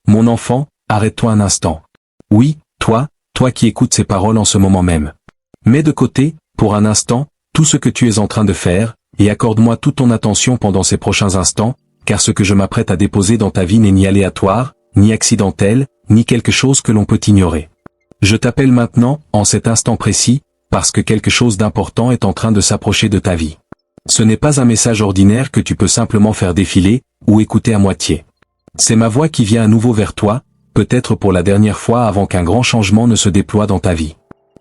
Mon enfant, arrête-toi un instant. Oui, toi qui écoutes ces paroles en ce moment même. Mets de côté, pour un instant, tout ce que tu es en train de faire, et accorde-moi toute ton attention pendant ces prochains instants, car ce que je m'apprête à déposer dans ta vie n'est ni aléatoire, ni accidentel, ni quelque chose que l'on peut ignorer. Je t'appelle maintenant, en cet instant précis, parce que quelque chose d'important est en train de s'approcher de ta vie. Ce n'est pas un message ordinaire que tu peux simplement faire défiler, ou écouter à moitié. C'est ma voix qui vient à nouveau vers toi, peut-être pour la dernière fois avant qu'un grand changement ne se déploie dans ta vie.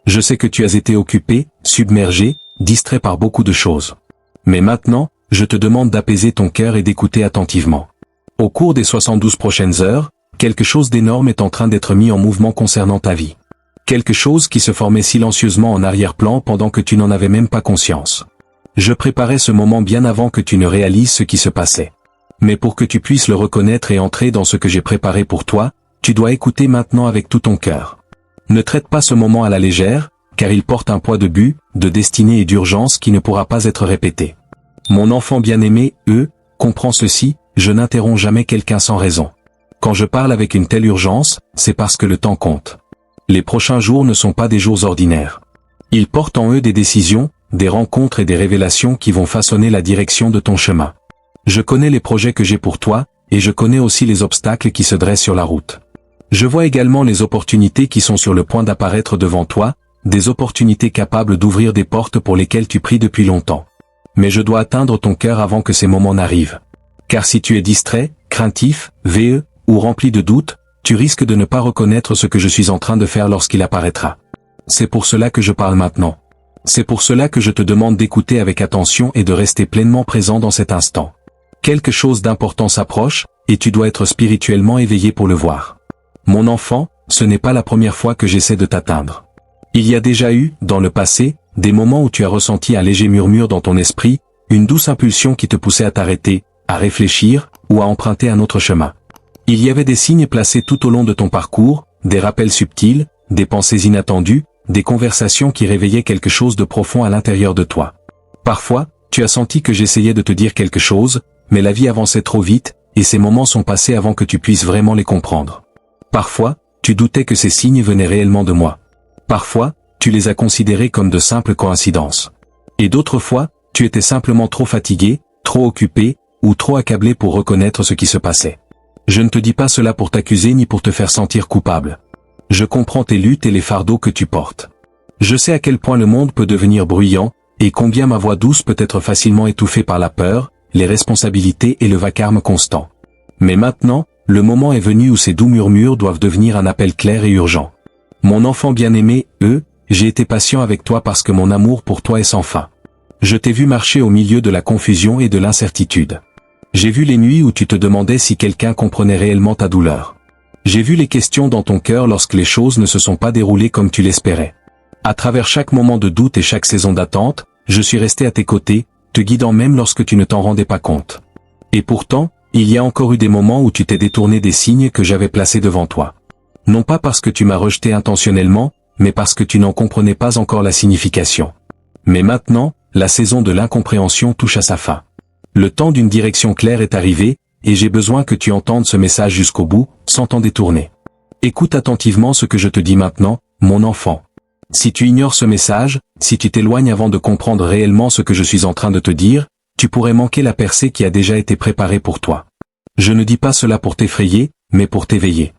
Je sais que tu as été occupé, submergé, distrait par beaucoup de choses. Mais maintenant, je te demande d'apaiser ton cœur et d'écouter attentivement. Au cours des 72 prochaines heures, quelque chose d'énorme est en train d'être mis en mouvement concernant ta vie. Quelque chose qui se formait silencieusement en arrière-plan pendant que tu n'en avais même pas conscience. Je préparais ce moment bien avant que tu ne réalises ce qui se passait. Mais pour que tu puisses le reconnaître et entrer dans ce que j'ai préparé pour toi, tu dois écouter maintenant avec tout ton cœur. Ne traite pas ce moment à la légère, car il porte un poids de but, de destinée et d'urgence qui ne pourra pas être répété. Mon enfant bien-aimé, comprends ceci, je n'interromps jamais quelqu'un sans raison. Quand je parle avec une telle urgence, c'est parce que le temps compte. Les prochains jours ne sont pas des jours ordinaires. Ils portent en eux des décisions, des rencontres et des révélations qui vont façonner la direction de ton chemin. Je connais les projets que j'ai pour toi, et je connais aussi les obstacles qui se dressent sur la route. Je vois également les opportunités qui sont sur le point d'apparaître devant toi, des opportunités capables d'ouvrir des portes pour lesquelles tu pries depuis longtemps. Mais je dois atteindre ton cœur avant que ces moments n'arrivent. Car si tu es distrait, craintif, veineux, ou rempli de doutes, tu risques de ne pas reconnaître ce que je suis en train de faire lorsqu'il apparaîtra. C'est pour cela que je parle maintenant. C'est pour cela que je te demande d'écouter avec attention et de rester pleinement présent dans cet instant. Quelque chose d'important s'approche, et tu dois être spirituellement éveillé pour le voir. Mon enfant, ce n'est pas la première fois que j'essaie de t'atteindre. Il y a déjà eu, dans le passé, des moments où tu as ressenti un léger murmure dans ton esprit, une douce impulsion qui te poussait à t'arrêter, à réfléchir, ou à emprunter un autre chemin. Il y avait des signes placés tout au long de ton parcours, des rappels subtils, des pensées inattendues, des conversations qui réveillaient quelque chose de profond à l'intérieur de toi. Parfois, tu as senti que j'essayais de te dire quelque chose, mais la vie avançait trop vite, et ces moments sont passés avant que tu puisses vraiment les comprendre. Parfois, tu doutais que ces signes venaient réellement de moi. Parfois, tu les as considérés comme de simples coïncidences. Et d'autres fois, tu étais simplement trop fatigué, trop occupé, ou trop accablé pour reconnaître ce qui se passait. Je ne te dis pas cela pour t'accuser ni pour te faire sentir coupable. Je comprends tes luttes et les fardeaux que tu portes. Je sais à quel point le monde peut devenir bruyant, et combien ma voix douce peut être facilement étouffée par la peur, les responsabilités et le vacarme constant. Mais maintenant, le moment est venu où ces doux murmures doivent devenir un appel clair et urgent. Mon enfant bien-aimé, j'ai été patient avec toi parce que mon amour pour toi est sans fin. Je t'ai vu marcher au milieu de la confusion et de l'incertitude. J'ai vu les nuits où tu te demandais si quelqu'un comprenait réellement ta douleur. J'ai vu les questions dans ton cœur lorsque les choses ne se sont pas déroulées comme tu l'espérais. À travers chaque moment de doute et chaque saison d'attente, je suis resté à tes côtés, te guidant même lorsque tu ne t'en rendais pas compte. Et pourtant, il y a encore eu des moments où tu t'es détourné des signes que j'avais placés devant toi. Non pas parce que tu m'as rejeté intentionnellement, mais parce que tu n'en comprenais pas encore la signification. Mais maintenant, la saison de l'incompréhension touche à sa fin. Le temps d'une direction claire est arrivé, et j'ai besoin que tu entendes ce message jusqu'au bout, sans t'en détourner. Écoute attentivement ce que je te dis maintenant, mon enfant. Si tu ignores ce message, si tu t'éloignes avant de comprendre réellement ce que je suis en train de te dire, tu pourrais manquer la percée qui a déjà été préparée pour toi. Je ne dis pas cela pour t'effrayer, mais pour t'éveiller.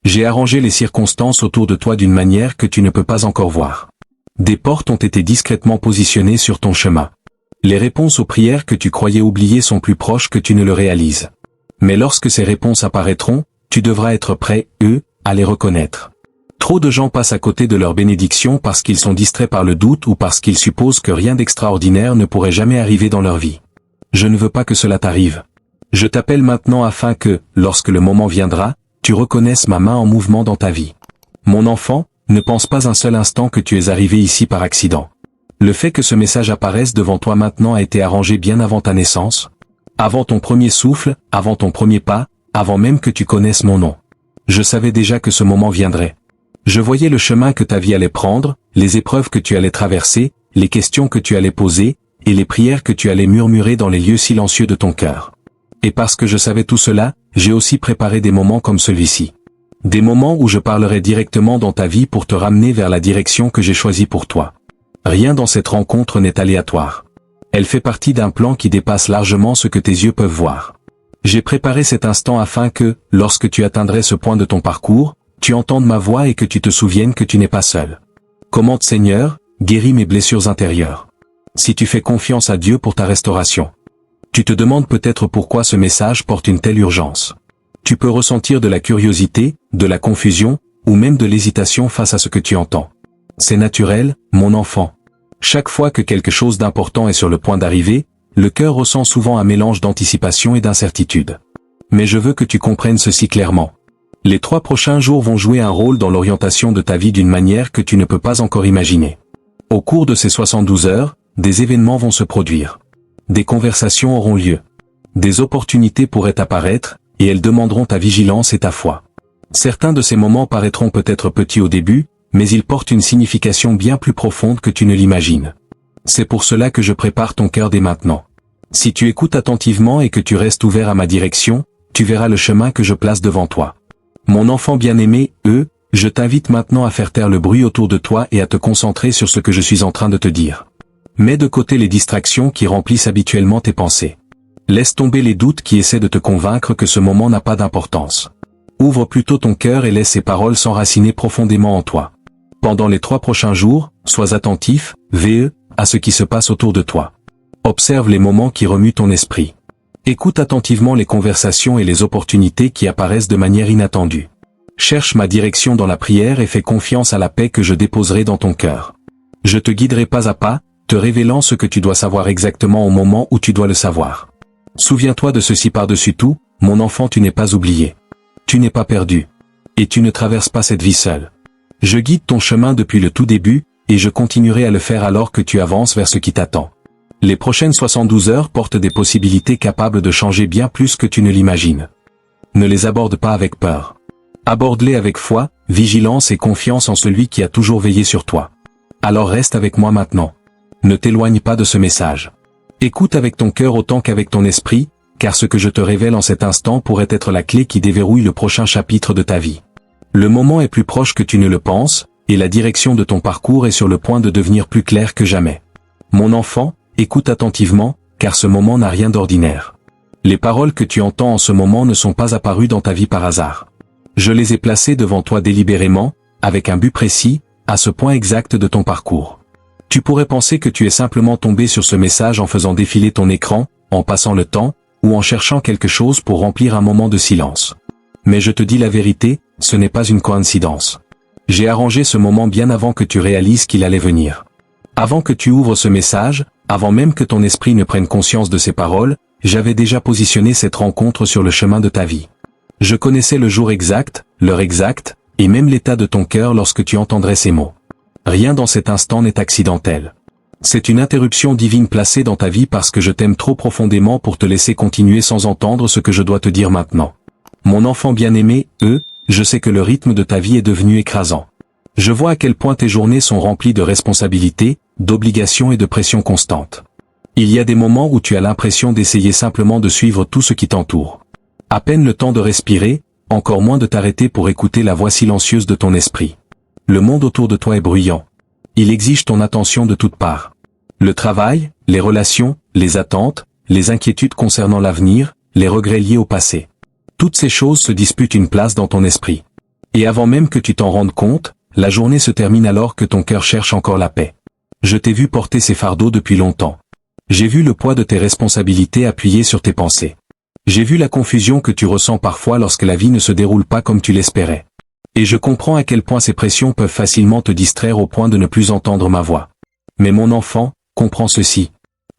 J'ai arrangé les circonstances autour de toi d'une manière que tu ne peux pas encore voir. Des portes ont été discrètement positionnées sur ton chemin. Les réponses aux prières que tu croyais oublier sont plus proches que tu ne le réalises. Mais lorsque ces réponses apparaîtront, tu devras être prêt, à les reconnaître. Trop de gens passent à côté de leur bénédiction parce qu'ils sont distraits par le doute ou parce qu'ils supposent que rien d'extraordinaire ne pourrait jamais arriver dans leur vie. Je ne veux pas que cela t'arrive. Je t'appelle maintenant afin que, lorsque le moment viendra, tu reconnaisses ma main en mouvement dans ta vie. Mon enfant, ne pense pas un seul instant que tu es arrivé ici par accident. Le fait que ce message apparaisse devant toi maintenant a été arrangé bien avant ta naissance, avant ton premier souffle, avant ton premier pas, avant même que tu connaisses mon nom. Je savais déjà que ce moment viendrait. Je voyais le chemin que ta vie allait prendre, les épreuves que tu allais traverser, les questions que tu allais poser, et les prières que tu allais murmurer dans les lieux silencieux de ton cœur. Et parce que je savais tout cela, j'ai aussi préparé des moments comme celui-ci. Des moments où je parlerai directement dans ta vie pour te ramener vers la direction que j'ai choisie pour toi. Rien dans cette rencontre n'est aléatoire. Elle fait partie d'un plan qui dépasse largement ce que tes yeux peuvent voir. J'ai préparé cet instant afin que, lorsque tu atteindrais ce point de ton parcours, tu entendes ma voix et que tu te souviennes que tu n'es pas seul. Commande Seigneur, guéris mes blessures intérieures. Si tu fais confiance à Dieu pour ta restauration. Tu te demandes peut-être pourquoi ce message porte une telle urgence. Tu peux ressentir de la curiosité, de la confusion, ou même de l'hésitation face à ce que tu entends. C'est naturel, mon enfant. Chaque fois que quelque chose d'important est sur le point d'arriver, le cœur ressent souvent un mélange d'anticipation et d'incertitude. Mais je veux que tu comprennes ceci clairement. Les 3 prochains jours vont jouer un rôle dans l'orientation de ta vie d'une manière que tu ne peux pas encore imaginer. Au cours de ces 72 heures, des événements vont se produire. Des conversations auront lieu. Des opportunités pourraient apparaître, et elles demanderont ta vigilance et ta foi. Certains de ces moments paraîtront peut-être petits au début, mais ils portent une signification bien plus profonde que tu ne l'imagines. C'est pour cela que je prépare ton cœur dès maintenant. Si tu écoutes attentivement et que tu restes ouvert à ma direction, tu verras le chemin que je place devant toi. Mon enfant bien-aimé, je t'invite maintenant à faire taire le bruit autour de toi et à te concentrer sur ce que je suis en train de te dire. Mets de côté les distractions qui remplissent habituellement tes pensées. Laisse tomber les doutes qui essaient de te convaincre que ce moment n'a pas d'importance. Ouvre plutôt ton cœur et laisse ces paroles s'enraciner profondément en toi. Pendant les 3 prochains jours, sois attentif, à ce qui se passe autour de toi. Observe les moments qui remuent ton esprit. Écoute attentivement les conversations et les opportunités qui apparaissent de manière inattendue. Cherche ma direction dans la prière et fais confiance à la paix que je déposerai dans ton cœur. Je te guiderai pas à pas, te révélant ce que tu dois savoir exactement au moment où tu dois le savoir. Souviens-toi de ceci par-dessus tout, mon enfant, tu n'es pas oublié. Tu n'es pas perdu. Et tu ne traverses pas cette vie seule. Je guide ton chemin depuis le tout début, et je continuerai à le faire alors que tu avances vers ce qui t'attend. Les prochaines 72 heures portent des possibilités capables de changer bien plus que tu ne l'imagines. Ne les aborde pas avec peur. Aborde-les avec foi, vigilance et confiance en celui qui a toujours veillé sur toi. Alors reste avec moi maintenant. Ne t'éloigne pas de ce message. Écoute avec ton cœur autant qu'avec ton esprit, car ce que je te révèle en cet instant pourrait être la clé qui déverrouille le prochain chapitre de ta vie. Le moment est plus proche que tu ne le penses, et la direction de ton parcours est sur le point de devenir plus claire que jamais. Mon enfant, écoute attentivement, car ce moment n'a rien d'ordinaire. Les paroles que tu entends en ce moment ne sont pas apparues dans ta vie par hasard. Je les ai placées devant toi délibérément, avec un but précis, à ce point exact de ton parcours. Tu pourrais penser que tu es simplement tombé sur ce message en faisant défiler ton écran, en passant le temps, ou en cherchant quelque chose pour remplir un moment de silence. Mais je te dis la vérité, ce n'est pas une coïncidence. J'ai arrangé ce moment bien avant que tu réalises qu'il allait venir. Avant que tu ouvres ce message, avant même que ton esprit ne prenne conscience de ces paroles, j'avais déjà positionné cette rencontre sur le chemin de ta vie. Je connaissais le jour exact, l'heure exacte, et même l'état de ton cœur lorsque tu entendrais ces mots. Rien dans cet instant n'est accidentel. C'est une interruption divine placée dans ta vie parce que je t'aime trop profondément pour te laisser continuer sans entendre ce que je dois te dire maintenant. Mon enfant bien-aimé, je sais que le rythme de ta vie est devenu écrasant. Je vois à quel point tes journées sont remplies de responsabilités, d'obligations et de pression constante. Il y a des moments où tu as l'impression d'essayer simplement de suivre tout ce qui t'entoure. À peine le temps de respirer, encore moins de t'arrêter pour écouter la voix silencieuse de ton esprit. Le monde autour de toi est bruyant. Il exige ton attention de toutes parts. Le travail, les relations, les attentes, les inquiétudes concernant l'avenir, les regrets liés au passé. Toutes ces choses se disputent une place dans ton esprit. Et avant même que tu t'en rendes compte, la journée se termine alors que ton cœur cherche encore la paix. Je t'ai vu porter ces fardeaux depuis longtemps. J'ai vu le poids de tes responsabilités appuyé sur tes pensées. J'ai vu la confusion que tu ressens parfois lorsque la vie ne se déroule pas comme tu l'espérais. Et je comprends à quel point ces pressions peuvent facilement te distraire au point de ne plus entendre ma voix. Mais mon enfant, comprends ceci.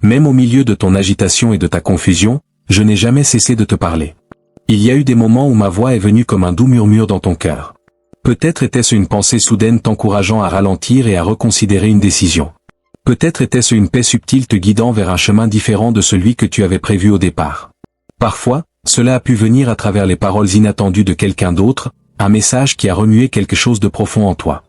Même au milieu de ton agitation et de ta confusion, je n'ai jamais cessé de te parler. Il y a eu des moments où ma voix est venue comme un doux murmure dans ton cœur. Peut-être était-ce une pensée soudaine t'encourageant à ralentir et à reconsidérer une décision. Peut-être était-ce une paix subtile te guidant vers un chemin différent de celui que tu avais prévu au départ. Parfois, cela a pu venir à travers les paroles inattendues de quelqu'un d'autre, un message qui a remué quelque chose de profond en toi.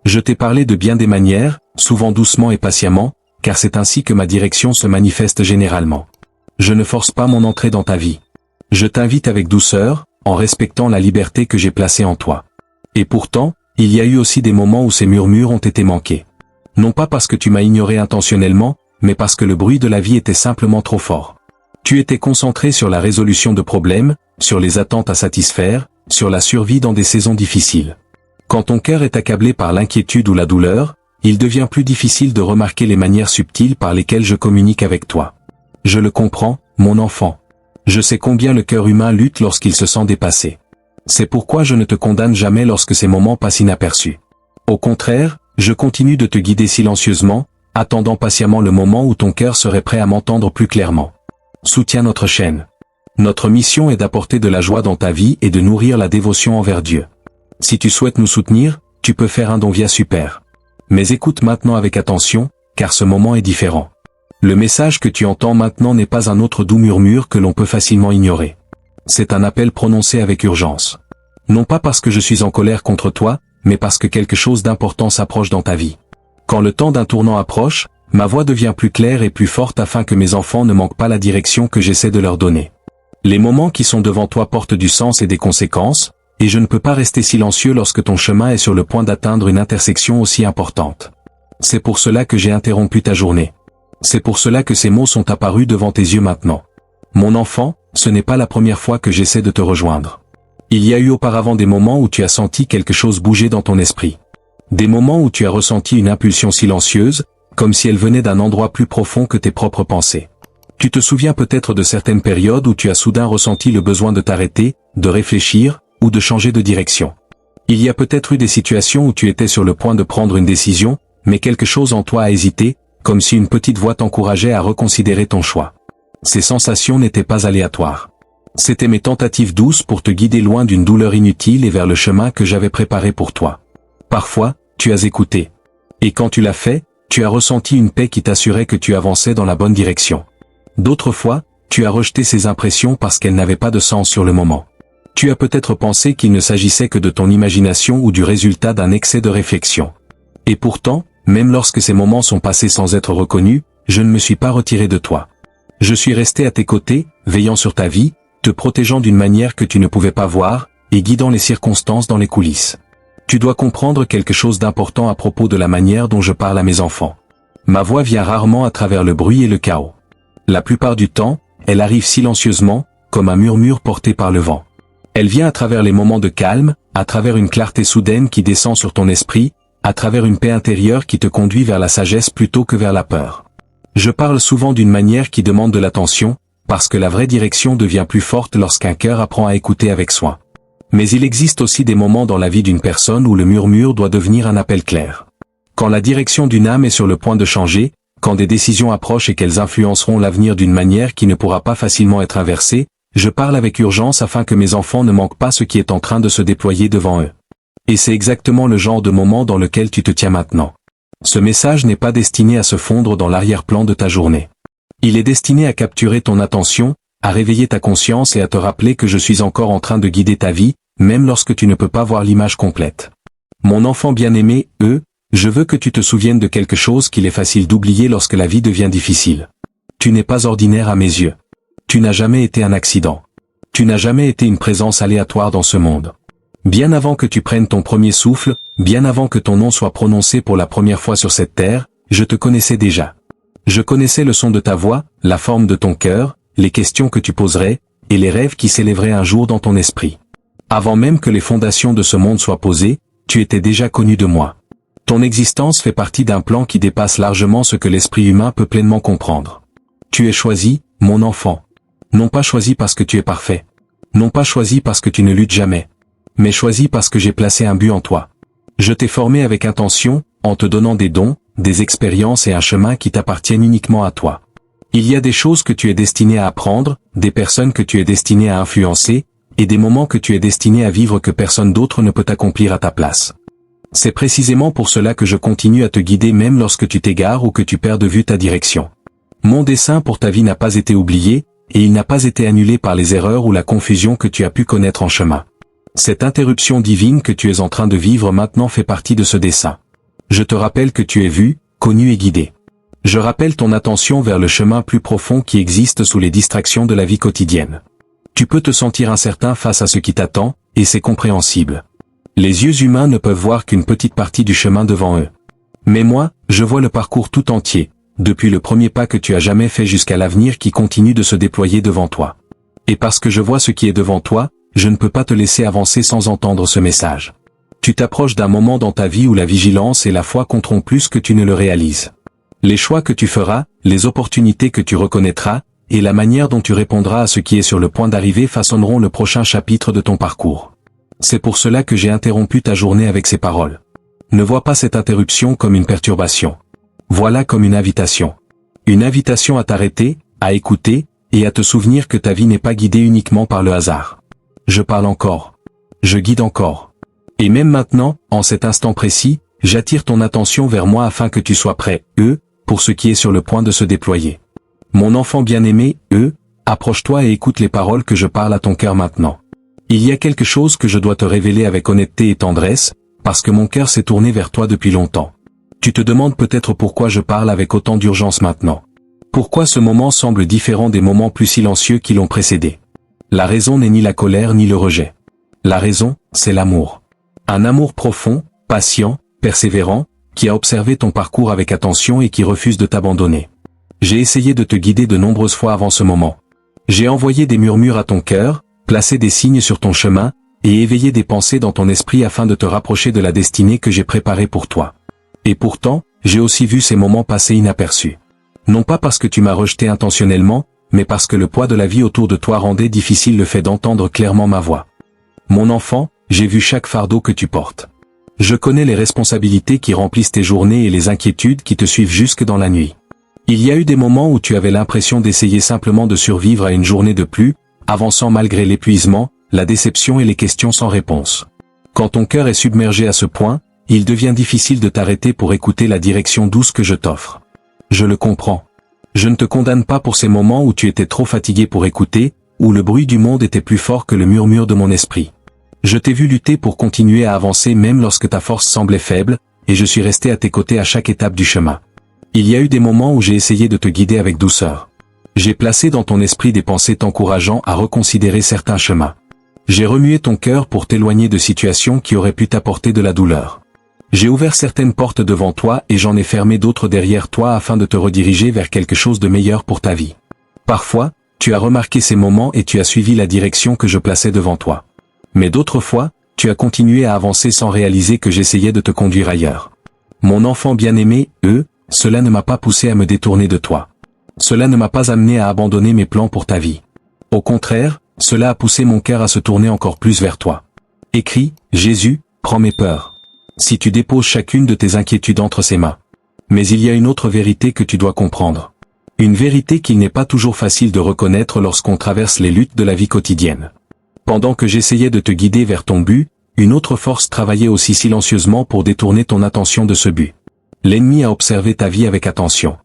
Je t'ai parlé de bien des manières, souvent doucement et patiemment, car c'est ainsi que ma direction se manifeste généralement. Je ne force pas mon entrée dans ta vie. Je t'invite avec douceur, en respectant la liberté que j'ai placée en toi. Et pourtant, il y a eu aussi des moments où ces murmures ont été manqués. Non pas parce que tu m'as ignoré intentionnellement, mais parce que le bruit de la vie était simplement trop fort. Tu étais concentré sur la résolution de problèmes, sur les attentes à satisfaire, sur la survie dans des saisons difficiles. Quand ton cœur est accablé par l'inquiétude ou la douleur, il devient plus difficile de remarquer les manières subtiles par lesquelles je communique avec toi. Je le comprends, mon enfant. Je sais combien le cœur humain lutte lorsqu'il se sent dépassé. C'est pourquoi je ne te condamne jamais lorsque ces moments passent inaperçus. Au contraire, je continue de te guider silencieusement, attendant patiemment le moment où ton cœur serait prêt à m'entendre plus clairement. Soutiens notre chaîne. Notre mission est d'apporter de la joie dans ta vie et de nourrir la dévotion envers Dieu. Si tu souhaites nous soutenir, tu peux faire un don via Super. Mais écoute maintenant avec attention, car ce moment est différent. Le message que tu entends maintenant n'est pas un autre doux murmure que l'on peut facilement ignorer. C'est un appel prononcé avec urgence. Non pas parce que je suis en colère contre toi, mais parce que quelque chose d'important s'approche dans ta vie. Quand le temps d'un tournant approche, ma voix devient plus claire et plus forte afin que mes enfants ne manquent pas la direction que j'essaie de leur donner. Les moments qui sont devant toi portent du sens et des conséquences, et je ne peux pas rester silencieux lorsque ton chemin est sur le point d'atteindre une intersection aussi importante. C'est pour cela que j'ai interrompu ta journée. C'est pour cela que ces mots sont apparus devant tes yeux maintenant. Mon enfant, ce n'est pas la première fois que j'essaie de te rejoindre. Il y a eu auparavant des moments où tu as senti quelque chose bouger dans ton esprit. Des moments où tu as ressenti une impulsion silencieuse, comme si elle venait d'un endroit plus profond que tes propres pensées. Tu te souviens peut-être de certaines périodes où tu as soudain ressenti le besoin de t'arrêter, de réfléchir, ou de changer de direction. Il y a peut-être eu des situations où tu étais sur le point de prendre une décision, mais quelque chose en toi a hésité, comme si une petite voix t'encourageait à reconsidérer ton choix. Ces sensations n'étaient pas aléatoires. C'étaient mes tentatives douces pour te guider loin d'une douleur inutile et vers le chemin que j'avais préparé pour toi. Parfois, tu as écouté. Et quand tu l'as fait, tu as ressenti une paix qui t'assurait que tu avançais dans la bonne direction. D'autres fois, tu as rejeté ces impressions parce qu'elles n'avaient pas de sens sur le moment. Tu as peut-être pensé qu'il ne s'agissait que de ton imagination ou du résultat d'un excès de réflexion. Et pourtant, même lorsque ces moments sont passés sans être reconnus, je ne me suis pas retiré de toi. Je suis resté à tes côtés, veillant sur ta vie, te protégeant d'une manière que tu ne pouvais pas voir, et guidant les circonstances dans les coulisses. Tu dois comprendre quelque chose d'important à propos de la manière dont je parle à mes enfants. Ma voix vient rarement à travers le bruit et le chaos. La plupart du temps, elle arrive silencieusement, comme un murmure porté par le vent. Elle vient à travers les moments de calme, à travers une clarté soudaine qui descend sur ton esprit, à travers une paix intérieure qui te conduit vers la sagesse plutôt que vers la peur. Je parle souvent d'une manière qui demande de l'attention, parce que la vraie direction devient plus forte lorsqu'un cœur apprend à écouter avec soin. Mais il existe aussi des moments dans la vie d'une personne où le murmure doit devenir un appel clair. Quand la direction d'une âme est sur le point de changer, quand des décisions approchent et qu'elles influenceront l'avenir d'une manière qui ne pourra pas facilement être inversée, je parle avec urgence afin que mes enfants ne manquent pas ce qui est en train de se déployer devant eux. Et c'est exactement le genre de moment dans lequel tu te tiens maintenant. Ce message n'est pas destiné à se fondre dans l'arrière-plan de ta journée. Il est destiné à capturer ton attention, à réveiller ta conscience et à te rappeler que je suis encore en train de guider ta vie, même lorsque tu ne peux pas voir l'image complète. Mon enfant bien-aimé, je veux que tu te souviennes de quelque chose qu'il est facile d'oublier lorsque la vie devient difficile. Tu n'es pas ordinaire à mes yeux. Tu n'as jamais été un accident. Tu n'as jamais été une présence aléatoire dans ce monde. Bien avant que tu prennes ton premier souffle, bien avant que ton nom soit prononcé pour la première fois sur cette terre, je te connaissais déjà. Je connaissais le son de ta voix, la forme de ton cœur, les questions que tu poserais, et les rêves qui s'élèveraient un jour dans ton esprit. Avant même que les fondations de ce monde soient posées, tu étais déjà connu de moi. Ton existence fait partie d'un plan qui dépasse largement ce que l'esprit humain peut pleinement comprendre. Tu es choisi, mon enfant. Non pas choisi parce que tu es parfait. Non pas choisi parce que tu ne luttes jamais. Mais choisi parce que j'ai placé un but en toi. Je t'ai formé avec intention, en te donnant des dons, des expériences et un chemin qui t'appartiennent uniquement à toi. Il y a des choses que tu es destiné à apprendre, des personnes que tu es destiné à influencer, et des moments que tu es destiné à vivre que personne d'autre ne peut accomplir à ta place. C'est précisément pour cela que je continue à te guider même lorsque tu t'égares ou que tu perds de vue ta direction. Mon dessein pour ta vie n'a pas été oublié, et il n'a pas été annulé par les erreurs ou la confusion que tu as pu connaître en chemin. Cette interruption divine que tu es en train de vivre maintenant fait partie de ce dessein. Je te rappelle que tu es vu, connu et guidé. Je rappelle ton attention vers le chemin plus profond qui existe sous les distractions de la vie quotidienne. Tu peux te sentir incertain face à ce qui t'attend, et c'est compréhensible. Les yeux humains ne peuvent voir qu'une petite partie du chemin devant eux. Mais moi, je vois le parcours tout entier, depuis le premier pas que tu as jamais fait jusqu'à l'avenir qui continue de se déployer devant toi. Et parce que je vois ce qui est devant toi, je ne peux pas te laisser avancer sans entendre ce message. Tu t'approches d'un moment dans ta vie où la vigilance et la foi compteront plus que tu ne le réalises. Les choix que tu feras, les opportunités que tu reconnaîtras, et la manière dont tu répondras à ce qui est sur le point d'arriver façonneront le prochain chapitre de ton parcours. C'est pour cela que j'ai interrompu ta journée avec ces paroles. Ne vois pas cette interruption comme une perturbation. Voilà comme une invitation. Une invitation à t'arrêter, à écouter, et à te souvenir que ta vie n'est pas guidée uniquement par le hasard. Je parle encore. Je guide encore. Et même maintenant, en cet instant précis, j'attire ton attention vers moi afin que tu sois prêt, pour ce qui est sur le point de se déployer. Mon enfant bien-aimé, approche-toi et écoute les paroles que je parle à ton cœur maintenant. Il y a quelque chose que je dois te révéler avec honnêteté et tendresse, parce que mon cœur s'est tourné vers toi depuis longtemps. Tu te demandes peut-être pourquoi je parle avec autant d'urgence maintenant. Pourquoi ce moment semble différent des moments plus silencieux qui l'ont précédé. La raison n'est ni la colère ni le rejet. La raison, c'est l'amour. Un amour profond, patient, persévérant, qui a observé ton parcours avec attention et qui refuse de t'abandonner. J'ai essayé de te guider de nombreuses fois avant ce moment. J'ai envoyé des murmures à ton cœur, placé des signes sur ton chemin, et éveillé des pensées dans ton esprit afin de te rapprocher de la destinée que j'ai préparée pour toi. Et pourtant, j'ai aussi vu ces moments passer inaperçus. Non pas parce que tu m'as rejeté intentionnellement, mais parce que le poids de la vie autour de toi rendait difficile le fait d'entendre clairement ma voix. Mon enfant, j'ai vu chaque fardeau que tu portes. Je connais les responsabilités qui remplissent tes journées et les inquiétudes qui te suivent jusque dans la nuit. Il y a eu des moments où tu avais l'impression d'essayer simplement de survivre à une journée de plus, avançant malgré l'épuisement, la déception et les questions sans réponse. Quand ton cœur est submergé à ce point, il devient difficile de t'arrêter pour écouter la direction douce que je t'offre. Je le comprends. Je ne te condamne pas pour ces moments où tu étais trop fatigué pour écouter, où le bruit du monde était plus fort que le murmure de mon esprit. Je t'ai vu lutter pour continuer à avancer même lorsque ta force semblait faible, et je suis resté à tes côtés à chaque étape du chemin. Il y a eu des moments où j'ai essayé de te guider avec douceur. J'ai placé dans ton esprit des pensées t'encourageant à reconsidérer certains chemins. J'ai remué ton cœur pour t'éloigner de situations qui auraient pu t'apporter de la douleur. J'ai ouvert certaines portes devant toi et j'en ai fermé d'autres derrière toi afin de te rediriger vers quelque chose de meilleur pour ta vie. Parfois, tu as remarqué ces moments et tu as suivi la direction que je plaçais devant toi. Mais d'autres fois, tu as continué à avancer sans réaliser que j'essayais de te conduire ailleurs. Mon enfant bien-aimé, cela ne m'a pas poussé à me détourner de toi. Cela ne m'a pas amené à abandonner mes plans pour ta vie. Au contraire, cela a poussé mon cœur à se tourner encore plus vers toi. Écris, Jésus, prends mes peurs. Si tu déposes chacune de tes inquiétudes entre ses mains. Mais il y a une autre vérité que tu dois comprendre. Une vérité qu'il n'est pas toujours facile de reconnaître lorsqu'on traverse les luttes de la vie quotidienne. Pendant que j'essayais de te guider vers ton but, une autre force travaillait aussi silencieusement pour détourner ton attention de ce but. L'ennemi a observé ta vie avec attention.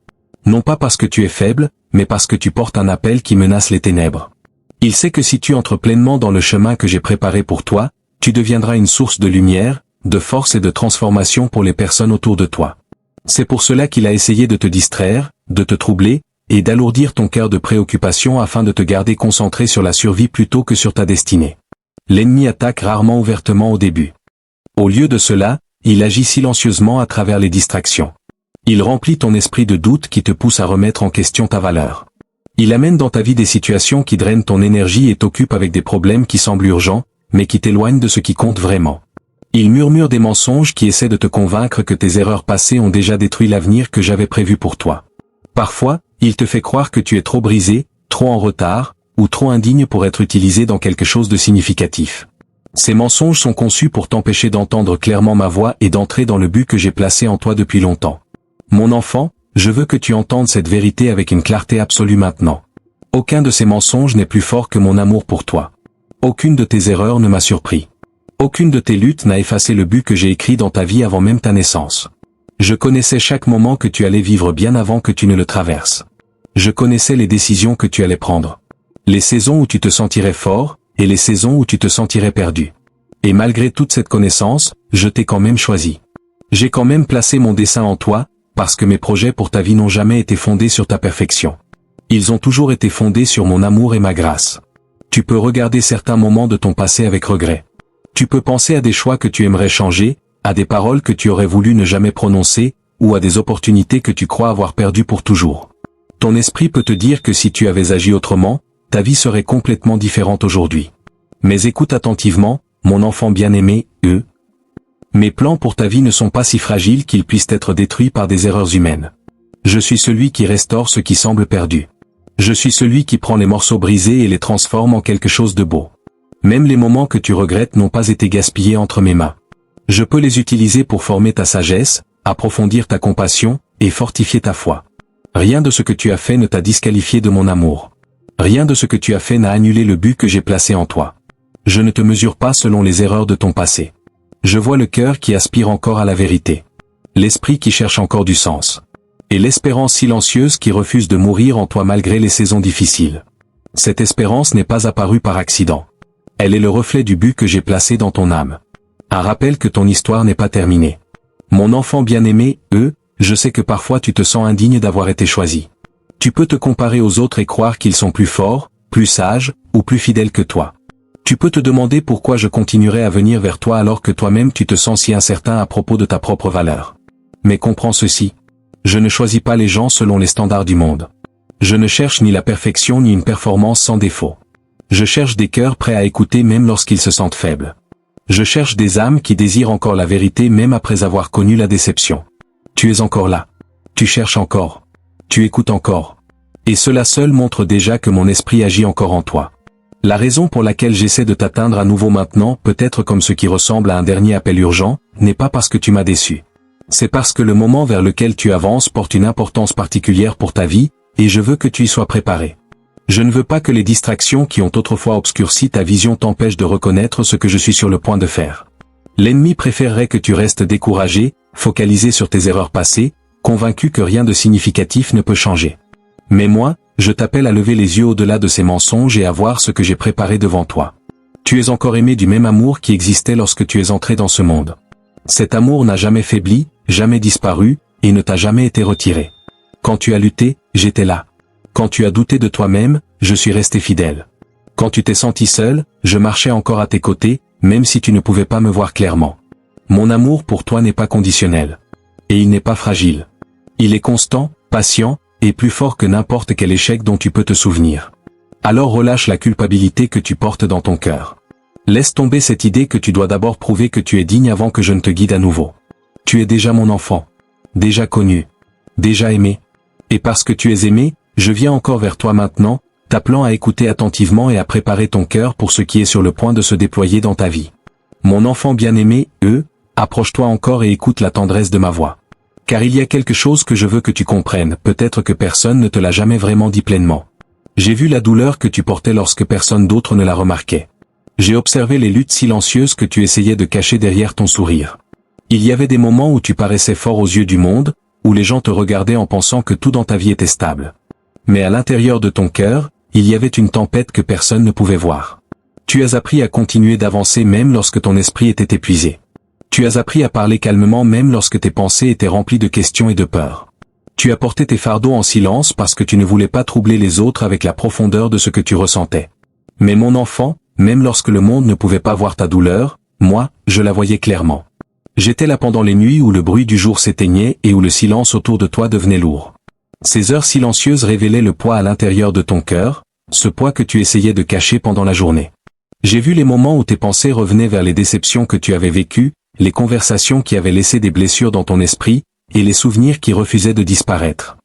Non pas parce que tu es faible, mais parce que tu portes un appel qui menace les ténèbres. Il sait que si tu entres pleinement dans le chemin que j'ai préparé pour toi, tu deviendras une source de lumière, de force et de transformation pour les personnes autour de toi. C'est pour cela qu'il a essayé de te distraire, de te troubler, et d'alourdir ton cœur de préoccupation afin de te garder concentré sur la survie plutôt que sur ta destinée. L'ennemi attaque rarement ouvertement au début. Au lieu de cela, il agit silencieusement à travers les distractions. Il remplit ton esprit de doute qui te pousse à remettre en question ta valeur. Il amène dans ta vie des situations qui drainent ton énergie et t'occupent avec des problèmes qui semblent urgents, mais qui t'éloignent de ce qui compte vraiment. Il murmure des mensonges qui essaient de te convaincre que tes erreurs passées ont déjà détruit l'avenir que j'avais prévu pour toi. Parfois, il te fait croire que tu es trop brisé, trop en retard, ou trop indigne pour être utilisé dans quelque chose de significatif. Ces mensonges sont conçus pour t'empêcher d'entendre clairement ma voix et d'entrer dans le but que j'ai placé en toi depuis longtemps. Mon enfant, je veux que tu entendes cette vérité avec une clarté absolue maintenant. Aucun de ces mensonges n'est plus fort que mon amour pour toi. Aucune de tes erreurs ne m'a surpris. Aucune de tes luttes n'a effacé le but que j'ai écrit dans ta vie avant même ta naissance. Je connaissais chaque moment que tu allais vivre bien avant que tu ne le traverses. Je connaissais les décisions que tu allais prendre. Les saisons où tu te sentirais fort, et les saisons où tu te sentirais perdu. Et malgré toute cette connaissance, je t'ai quand même choisi. J'ai quand même placé mon dessein en toi, parce que mes projets pour ta vie n'ont jamais été fondés sur ta perfection. Ils ont toujours été fondés sur mon amour et ma grâce. Tu peux regarder certains moments de ton passé avec regret. Tu peux penser à des choix que tu aimerais changer, à des paroles que tu aurais voulu ne jamais prononcer, ou à des opportunités que tu crois avoir perdues pour toujours. Ton esprit peut te dire que si tu avais agi autrement, ta vie serait complètement différente aujourd'hui. Mais écoute attentivement, mon enfant bien-aimé, Mes plans pour ta vie ne sont pas si fragiles qu'ils puissent être détruits par des erreurs humaines. Je suis celui qui restaure ce qui semble perdu. Je suis celui qui prend les morceaux brisés et les transforme en quelque chose de beau. Même les moments que tu regrettes n'ont pas été gaspillés entre mes mains. Je peux les utiliser pour former ta sagesse, approfondir ta compassion, et fortifier ta foi. Rien de ce que tu as fait ne t'a disqualifié de mon amour. Rien de ce que tu as fait n'a annulé le but que j'ai placé en toi. Je ne te mesure pas selon les erreurs de ton passé. Je vois le cœur qui aspire encore à la vérité. L'esprit qui cherche encore du sens. Et l'espérance silencieuse qui refuse de mourir en toi malgré les saisons difficiles. Cette espérance n'est pas apparue par accident. Elle est le reflet du but que j'ai placé dans ton âme. Un rappel que ton histoire n'est pas terminée. Mon enfant bien-aimé, je sais que parfois tu te sens indigne d'avoir été choisi. Tu peux te comparer aux autres et croire qu'ils sont plus forts, plus sages, ou plus fidèles que toi. Tu peux te demander pourquoi je continuerai à venir vers toi alors que toi-même tu te sens si incertain à propos de ta propre valeur. Mais comprends ceci. Je ne choisis pas les gens selon les standards du monde. Je ne cherche ni la perfection ni une performance sans défaut. Je cherche des cœurs prêts à écouter même lorsqu'ils se sentent faibles. Je cherche des âmes qui désirent encore la vérité même après avoir connu la déception. Tu es encore là. Tu cherches encore. Tu écoutes encore. Et cela seul montre déjà que mon esprit agit encore en toi. La raison pour laquelle j'essaie de t'atteindre à nouveau maintenant, peut-être comme ce qui ressemble à un dernier appel urgent, n'est pas parce que tu m'as déçu. C'est parce que le moment vers lequel tu avances porte une importance particulière pour ta vie, et je veux que tu y sois préparé. Je ne veux pas que les distractions qui ont autrefois obscurci ta vision t'empêchent de reconnaître ce que je suis sur le point de faire. L'ennemi préférerait que tu restes découragé, focalisé sur tes erreurs passées, convaincu que rien de significatif ne peut changer. Mais moi, je t'appelle à lever les yeux au-delà de ces mensonges et à voir ce que j'ai préparé devant toi. Tu es encore aimé du même amour qui existait lorsque tu es entré dans ce monde. Cet amour n'a jamais faibli, jamais disparu, et ne t'a jamais été retiré. Quand tu as lutté, j'étais là. Quand tu as douté de toi-même, je suis resté fidèle. Quand tu t'es senti seul, je marchais encore à tes côtés, même si tu ne pouvais pas me voir clairement. Mon amour pour toi n'est pas conditionnel. Et il n'est pas fragile. Il est constant, patient, et plus fort que n'importe quel échec dont tu peux te souvenir. Alors relâche la culpabilité que tu portes dans ton cœur. Laisse tomber cette idée que tu dois d'abord prouver que tu es digne avant que je ne te guide à nouveau. Tu es déjà mon enfant. Déjà connu. Déjà aimé. Et parce que tu es aimé, je viens encore vers toi maintenant, t'appelant à écouter attentivement et à préparer ton cœur pour ce qui est sur le point de se déployer dans ta vie. Mon enfant bien-aimé, approche-toi encore et écoute la tendresse de ma voix. Car il y a quelque chose que je veux que tu comprennes, peut-être que personne ne te l'a jamais vraiment dit pleinement. J'ai vu la douleur que tu portais lorsque personne d'autre ne la remarquait. J'ai observé les luttes silencieuses que tu essayais de cacher derrière ton sourire. Il y avait des moments où tu paraissais fort aux yeux du monde, où les gens te regardaient en pensant que tout dans ta vie était stable. Mais à l'intérieur de ton cœur, il y avait une tempête que personne ne pouvait voir. Tu as appris à continuer d'avancer même lorsque ton esprit était épuisé. Tu as appris à parler calmement même lorsque tes pensées étaient remplies de questions et de peurs. Tu as porté tes fardeaux en silence parce que tu ne voulais pas troubler les autres avec la profondeur de ce que tu ressentais. Mais mon enfant, même lorsque le monde ne pouvait pas voir ta douleur, moi, je la voyais clairement. J'étais là pendant les nuits où le bruit du jour s'éteignait et où le silence autour de toi devenait lourd. Ces heures silencieuses révélaient le poids à l'intérieur de ton cœur, ce poids que tu essayais de cacher pendant la journée. J'ai vu les moments où tes pensées revenaient vers les déceptions que tu avais vécues, les conversations qui avaient laissé des blessures dans ton esprit, et les souvenirs qui refusaient de disparaître.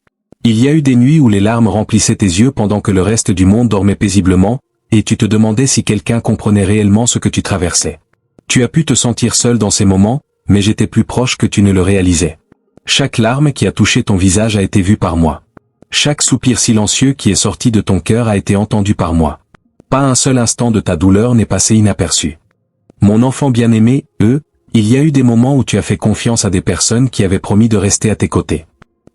Il y a eu des nuits où les larmes remplissaient tes yeux pendant que le reste du monde dormait paisiblement, et tu te demandais si quelqu'un comprenait réellement ce que tu traversais. Tu as pu te sentir seul dans ces moments, mais j'étais plus proche que tu ne le réalisais. Chaque larme qui a touché ton visage a été vue par moi. Chaque soupir silencieux qui est sorti de ton cœur a été entendu par moi. Pas un seul instant de ta douleur n'est passé inaperçu. Mon enfant bien-aimé, il y a eu des moments où tu as fait confiance à des personnes qui avaient promis de rester à tes côtés.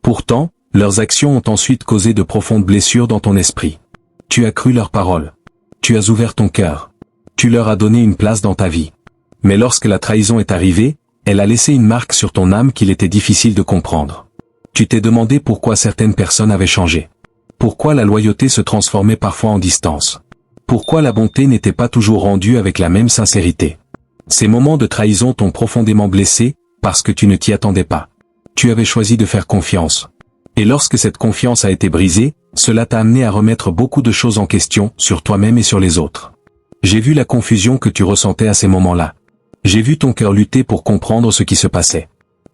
Pourtant, leurs actions ont ensuite causé de profondes blessures dans ton esprit. Tu as cru leurs paroles. Tu as ouvert ton cœur. Tu leur as donné une place dans ta vie. Mais lorsque la trahison est arrivée, elle a laissé une marque sur ton âme qu'il était difficile de comprendre. Tu t'es demandé pourquoi certaines personnes avaient changé. Pourquoi la loyauté se transformait parfois en distance. Pourquoi la bonté n'était pas toujours rendue avec la même sincérité? Ces moments de trahison t'ont profondément blessé, parce que tu ne t'y attendais pas. Tu avais choisi de faire confiance. Et lorsque cette confiance a été brisée, cela t'a amené à remettre beaucoup de choses en question, sur toi-même et sur les autres. J'ai vu la confusion que tu ressentais à ces moments-là. J'ai vu ton cœur lutter pour comprendre ce qui se passait.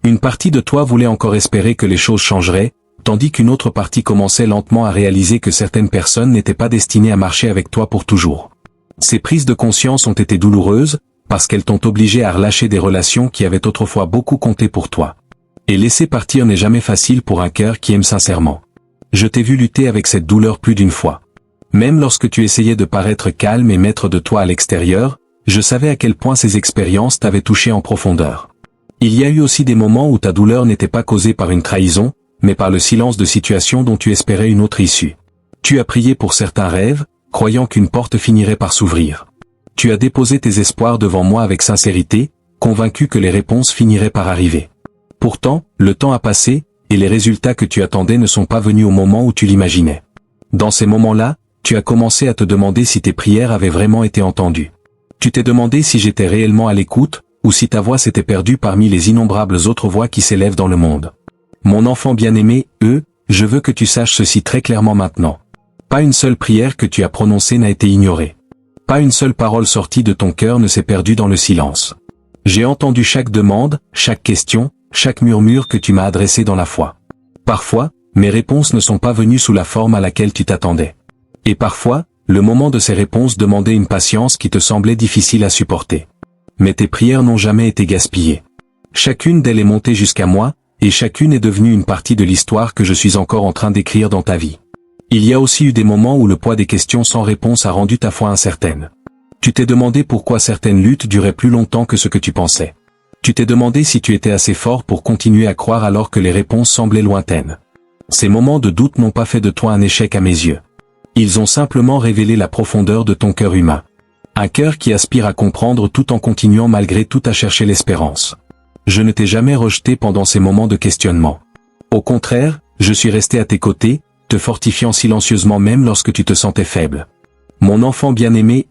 Une partie de toi voulait encore espérer que les choses changeraient, tandis qu'une autre partie commençait lentement à réaliser que certaines personnes n'étaient pas destinées à marcher avec toi pour toujours. Ces prises de conscience ont été douloureuses, parce qu'elles t'ont obligé à relâcher des relations qui avaient autrefois beaucoup compté pour toi. Et laisser partir n'est jamais facile pour un cœur qui aime sincèrement. Je t'ai vu lutter avec cette douleur plus d'une fois. Même lorsque tu essayais de paraître calme et maître de toi à l'extérieur, je savais à quel point ces expériences t'avaient touché en profondeur. Il y a eu aussi des moments où ta douleur n'était pas causée par une trahison, mais par le silence de situation dont tu espérais une autre issue. Tu as prié pour certains rêves, croyant qu'une porte finirait par s'ouvrir. Tu as déposé tes espoirs devant moi avec sincérité, convaincu que les réponses finiraient par arriver. Pourtant, le temps a passé, et les résultats que tu attendais ne sont pas venus au moment où tu l'imaginais. Dans ces moments-là, tu as commencé à te demander si tes prières avaient vraiment été entendues. Tu t'es demandé si j'étais réellement à l'écoute, ou si ta voix s'était perdue parmi les innombrables autres voix qui s'élèvent dans le monde. Mon enfant bien-aimé, je veux que tu saches ceci très clairement maintenant. Pas une seule prière que tu as prononcée n'a été ignorée. Pas une seule parole sortie de ton cœur ne s'est perdue dans le silence. J'ai entendu chaque demande, chaque question, chaque murmure que tu m'as adressé dans la foi. Parfois, mes réponses ne sont pas venues sous la forme à laquelle tu t'attendais. Et parfois, le moment de ces réponses demandait une patience qui te semblait difficile à supporter. Mais tes prières n'ont jamais été gaspillées. Chacune d'elles est montée jusqu'à moi, et chacune est devenue une partie de l'histoire que je suis encore en train d'écrire dans ta vie. Il y a aussi eu des moments où le poids des questions sans réponse a rendu ta foi incertaine. Tu t'es demandé pourquoi certaines luttes duraient plus longtemps que ce que tu pensais. Tu t'es demandé si tu étais assez fort pour continuer à croire alors que les réponses semblaient lointaines. Ces moments de doute n'ont pas fait de toi un échec à mes yeux. Ils ont simplement révélé la profondeur de ton cœur humain. Un cœur qui aspire à comprendre tout en continuant malgré tout à chercher l'espérance. Je ne t'ai jamais rejeté pendant ces moments de questionnement. Au contraire, je suis resté à tes côtés, te fortifiant silencieusement même lorsque tu te sentais faible. Mon enfant bien-aimé,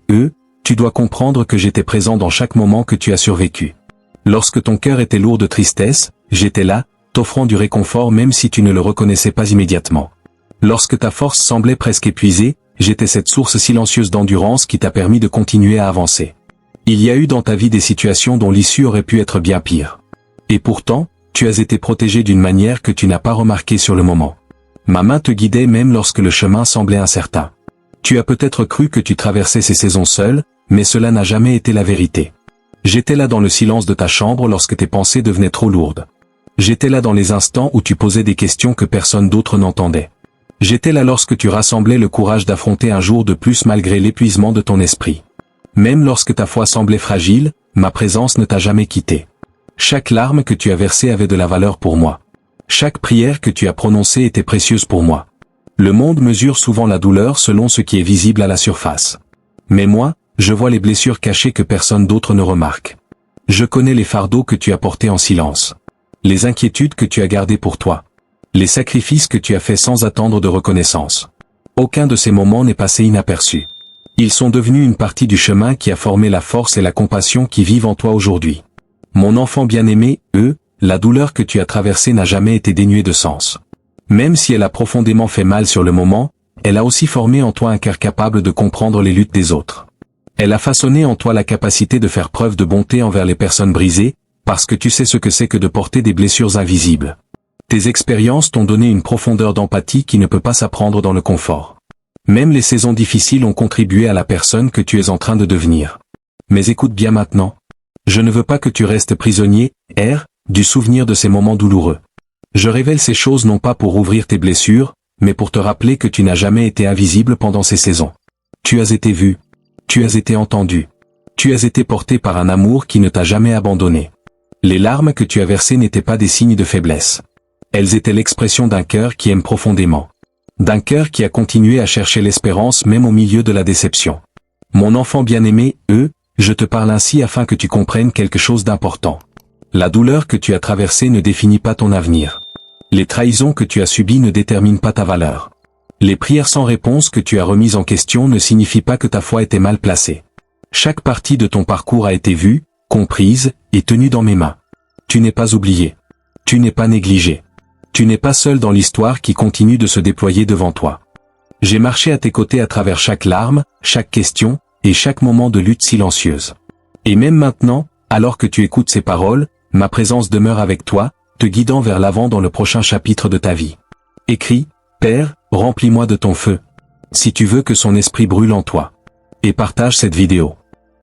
tu dois comprendre que j'étais présent dans chaque moment que tu as survécu. Lorsque ton cœur était lourd de tristesse, j'étais là, t'offrant du réconfort même si tu ne le reconnaissais pas immédiatement. Lorsque ta force semblait presque épuisée, j'étais cette source silencieuse d'endurance qui t'a permis de continuer à avancer. Il y a eu dans ta vie des situations dont l'issue aurait pu être bien pire. Et pourtant, tu as été protégé d'une manière que tu n'as pas remarquée sur le moment. Ma main te guidait même lorsque le chemin semblait incertain. Tu as peut-être cru que tu traversais ces saisons seul, mais cela n'a jamais été la vérité. J'étais là dans le silence de ta chambre lorsque tes pensées devenaient trop lourdes. J'étais là dans les instants où tu posais des questions que personne d'autre n'entendait. J'étais là lorsque tu rassemblais le courage d'affronter un jour de plus malgré l'épuisement de ton esprit. Même lorsque ta foi semblait fragile, ma présence ne t'a jamais quitté. Chaque larme que tu as versée avait de la valeur pour moi. Chaque prière que tu as prononcée était précieuse pour moi. Le monde mesure souvent la douleur selon ce qui est visible à la surface. Mais moi, je vois les blessures cachées que personne d'autre ne remarque. Je connais les fardeaux que tu as portés en silence. Les inquiétudes que tu as gardées pour toi. Les sacrifices que tu as faits sans attendre de reconnaissance. Aucun de ces moments n'est passé inaperçu. Ils sont devenus une partie du chemin qui a formé la force et la compassion qui vivent en toi aujourd'hui. Mon enfant bien-aimé, la douleur que tu as traversée n'a jamais été dénuée de sens. Même si elle a profondément fait mal sur le moment, elle a aussi formé en toi un cœur capable de comprendre les luttes des autres. Elle a façonné en toi la capacité de faire preuve de bonté envers les personnes brisées, parce que tu sais ce que c'est que de porter des blessures invisibles. Tes expériences t'ont donné une profondeur d'empathie qui ne peut pas s'apprendre dans le confort. Même les saisons difficiles ont contribué à la personne que tu es en train de devenir. Mais écoute bien maintenant. Je ne veux pas que tu restes prisonnier, du souvenir de ces moments douloureux. Je révèle ces choses non pas pour ouvrir tes blessures, mais pour te rappeler que tu n'as jamais été invisible pendant ces saisons. Tu as été vu. Tu as été entendu. Tu as été porté par un amour qui ne t'a jamais abandonné. Les larmes que tu as versées n'étaient pas des signes de faiblesse. Elles étaient l'expression d'un cœur qui aime profondément. D'un cœur qui a continué à chercher l'espérance même au milieu de la déception. Mon enfant bien-aimé, je te parle ainsi afin que tu comprennes quelque chose d'important. La douleur que tu as traversée ne définit pas ton avenir. Les trahisons que tu as subies ne déterminent pas ta valeur. Les prières sans réponse que tu as remises en question ne signifient pas que ta foi était mal placée. Chaque partie de ton parcours a été vue, comprise, et tenue dans mes mains. Tu n'es pas oublié. Tu n'es pas négligé. Tu n'es pas seul dans l'histoire qui continue de se déployer devant toi. J'ai marché à tes côtés à travers chaque larme, chaque question, et chaque moment de lutte silencieuse. Et même maintenant, alors que tu écoutes ces paroles, ma présence demeure avec toi, te guidant vers l'avant dans le prochain chapitre de ta vie. Écris, Père, remplis-moi de ton feu. Si tu veux que son esprit brûle en toi. Et partage cette vidéo.